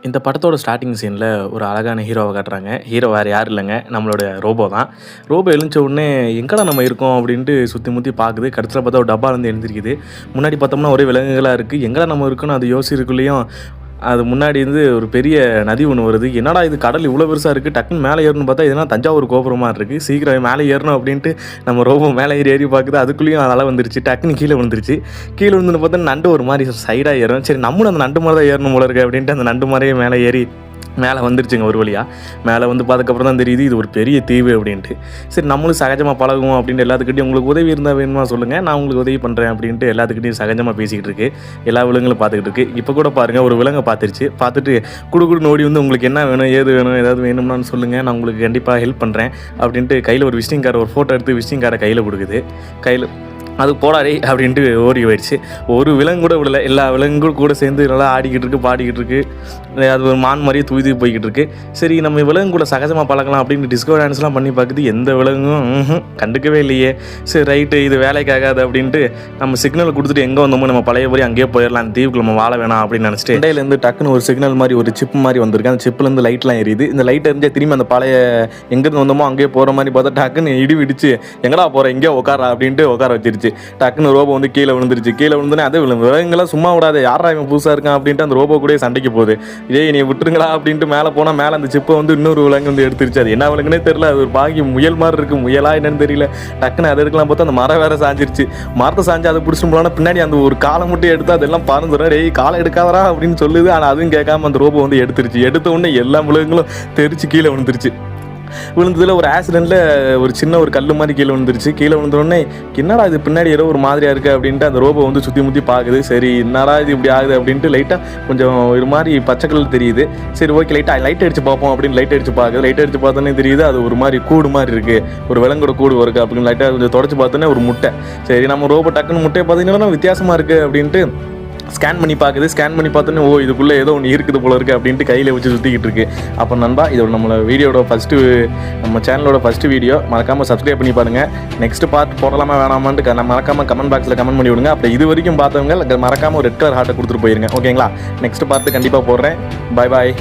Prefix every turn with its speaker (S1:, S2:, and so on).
S1: இந்த படத்தோட ஸ்டார்ட்டிங் சீனில் ஒரு அழகான ஹீரோவை காட்டுறாங்க. ஹீரோ வேறு யாரும் இல்லைங்க, நம்மளோட ரோபோ தான். ரோபோ எழுந்த உடனே எங்கடா நம்ம இருக்கோம் அப்படின்ட்டு சுற்றி முற்றி பார்க்குது. கடைசியில் பார்த்தா ஒரு டப்பாலேருந்து எழுந்திருக்குது. முன்னாடி பார்த்தோம்னா ஒரே விலங்குகளாக இருக்குது. எங்கடா நம்ம இருக்குன்னு அது யோசிக்கிறதுக்குள்ளேயும் அது முன்னாடி இருந்து ஒரு பெரிய நதி ஒன்று வருது. என்னடா இது கடல் இவ்வளோ பெருசாக இருக்குது, டக்குன்னு மேலே ஏறணும்னு பார்த்தா இதெல்லாம் தஞ்சாவூர் கோபுரமாக இருக்குது. சீக்கிரம் மேலே ஏறணும் அப்படின்ட்டு நம்ம ரோபோ மேலே ஏறி பார்க்குது. அதுக்குள்ளேயும் அலை வந்துருச்சு. டக்குன்னு கீழே விழுந்துருச்சு. கீழே விழுந்துன்னு பார்த்தா நண்டு ஒரு மாதிரி சைடாக ஏறும். சரி நம்மளும் அந்த நண்டு மாதிரி தான் ஏறணும் போல இருக்குது அப்படின்ட்டு அந்த நண்டு மாதிரியே மேலே ஏறி மேலே வந்துருச்சுங்க ஒரு வழியாக. மேலே வந்து பார்த்ததுக்கப்புறம் தான் தெரியுது இது ஒரு பெரிய தீவு அப்படின்ட்டு. சரி நம்மளும் சகஜமாக பழகுவோம் அப்படின்ட்டு எல்லாத்துக்கிட்டையும் உங்களுக்கு உதவி இருந்தால் வேணுமா சொல்லுங்கள், நான் உங்களுக்கு உதவி பண்ணுறேன் அப்படின்ட்டு எல்லாத்துக்கிட்டையும் சகஜமாக பேசிக்கிட்டு இருக்கு. எல்லா விலங்குகளும் பார்த்துக்கிட்டு இருக்குது. இப்போ கூட பாருங்கள் ஒரு விலங்கை பார்த்துருச்சு. பார்த்துட்டு குடுக்குடுன்னு ஓடி வந்து உங்களுக்கு என்ன வேணும் ஏது வேணும் ஏதாவது வேணும்னான்னு சொல்லுங்கள், நான் உங்களுக்கு கண்டிப்பாக ஹெல்ப் பண்ணுறேன் அப்படின்ட்டு கையில் ஒரு விசிட்டிங் கார்டு ஒரு ஃபோட்டோ எடுத்து விசிட்டிங் கார்டை கையில் கொடுக்குது. கையில் அது போடாதே அப்படின்ட்டு ஓடி போயிடுச்சு. ஒரு விலங்கு கூட விடலை. எல்லா விலங்குகளும் கூட சேர்ந்து நல்லா ஆடிக்கிட்டு இருக்குது பாடிக்கிட்டு இருக்குது. அது ஒரு மான் மாதிரியே தூதி போய்கிட்டு இருக்குது. சரி நம்ம விலங்கு கூட சகஜமாக பழகலாம் அப்படின்னு டிஸ்கவர் டான்ஸ்லாம் பண்ணி பார்க்குது. எந்த விலங்கும் கண்டுக்கவே இல்லையே. சரி ரைட்டு இது வேலைக்காகாது அப்படின்ட்டு நம்ம சிக்னல் கொடுத்துட்டு எங்கே வந்தோமோ நம்ம பழைய போய் அங்கேயே போயிடலாம், அந்த தீவுக்கு நம்ம வாழ வேணாம் அப்படின்னு நினச்சிட்டு இடையிலேருந்து டக்குன்னு ஒரு சிக்னல் மாதிரி ஒரு சிப் மாதிரி வந்திருக்கு. அந்த சிப்லேருந்து லைட்லாம் எரியுது. இந்த லைட் எரிஞ்சால் திரும்பி அந்த பழைய எங்கேருந்து வந்தோமோ அங்கேயே போகிற மாதிரி பார்த்தா டக்குன்னு இடி விடிச்சு எங்கடா போகிற எங்கேயோ உட்காரா அப்படின்ட்டு உட்கார வச்சிருச்சு. டக்குன்னு ரோபோ வந்து கீழே விழுந்துருச்சு. கீழே விழுந்துனே அதே விலங்குலாம் சும்மா விடாது, யாரா இவன் புதுசாக இருக்கான் அப்படின்ட்டு அந்த ரோபோ கூட சண்டைக்கு போகுது. இதே நீ விட்டுருங்களா அப்படின்ட்டு மேலே போனால் மேலே அந்த சிப்பை வந்து இன்னொரு விலங்கு வந்து எடுத்துருச்சு. அது என்ன விலங்குனே தெரியல. அது ஒரு பாக்கி முயல் மாதிரி இருக்குது. முயலா என்னன்னு தெரியல. டக்குன்னு அதை எடுக்கலாம் பார்த்தா அந்த மரம் வேற சாஞ்சிருச்சு. மரத்தை சாஞ்சு அதை பிடிச்சிட்டு போனா பின்னாடி அந்த ஒரு காலை மட்டும் எடுத்து அதெல்லாம் பறந்துடும். டேய் காலை எடுக்காதரா அப்படின்னு சொல்லுது. ஆனால் அதுவும் கேட்காம அந்த ரோபோ வந்து எடுத்துருச்சு. எடுத்த உடனே எல்லா விலங்குகளும் தெரிச்சு கீழே விழுந்துருச்சு. விழுந்ததில் ஒரு ஆக்சிடெண்ட்டில் ஒரு சின்ன ஒரு கல் மாதிரி கீழே விழுந்துருச்சு. கீழே விழுந்தோடனே என்னடா இது பின்னாடி ஏதோ ஒரு மாதிரியாக இருக்குது அப்படின்ட்டு அந்த ரோபோ வந்து சுற்றி முற்றி பார்க்குது. சரி என்னடா இது இப்படி ஆகுது அப்படின்ட்டு லைட்டாக கொஞ்சம் ஒரு மாதிரி பச்சை கலர் தெரியுது. சரி ஓகே லைட் அடித்து பார்ப்போம் அப்படின்னு லைட் அடித்து பார்க்குது. லைட் அடித்து பார்த்தோன்னே தெரியுது அது ஒரு மாதிரி கூடு மாதிரி இருக்குது, ஒரு விலங்கோட கூடு இருக்குது அப்படின்னு லைட்டாக கொஞ்சம் தொடச்சி பார்த்தோன்னே ஒரு முட்டை. சரி நம்ம ரோபோ டக்குன்னு முட்டையை பார்த்தீங்கன்னா வித்தியாசமாக இருக்குது அப்படின்ட்டு ஸ்கேன் பண்ணி பார்க்குது. ஸ்கேன் பண்ணி பார்த்தோன்னே ஓ இதுக்குள்ளே ஏதோ ஒன்று இருக்குது போல இருக்குது அப்படின்ட்டு கையில் வச்சு சுற்றிக்கிட்டு இருக்கு. அப்போ நண்பா இதோட நம்மளோட வீடியோட நம்ம சேனலோட ஃபஸ்ட்டு வீடியோ மறக்காமல் சப்ஸ்கிரைப் பண்ணி பாருங்கள். நெக்ஸ்ட் பார்ட் போடலாமா வேணாமான்ட்டு மறக்காமல் கமெண்ட் பாக்ஸில் கமெண்ட் பண்ணி விடுங்க. அப்படி இது வரைக்கும் பார்த்தவங்க மறக்காமல் ஒரு ரெட் கலர் ஹார்ட்டை கொடுத்துட்டு போயிருங்க. ஓகேங்களா, நெக்ஸ்ட் பார்த்து கண்டிப்பாக போடுறேன். பாய் பாய்.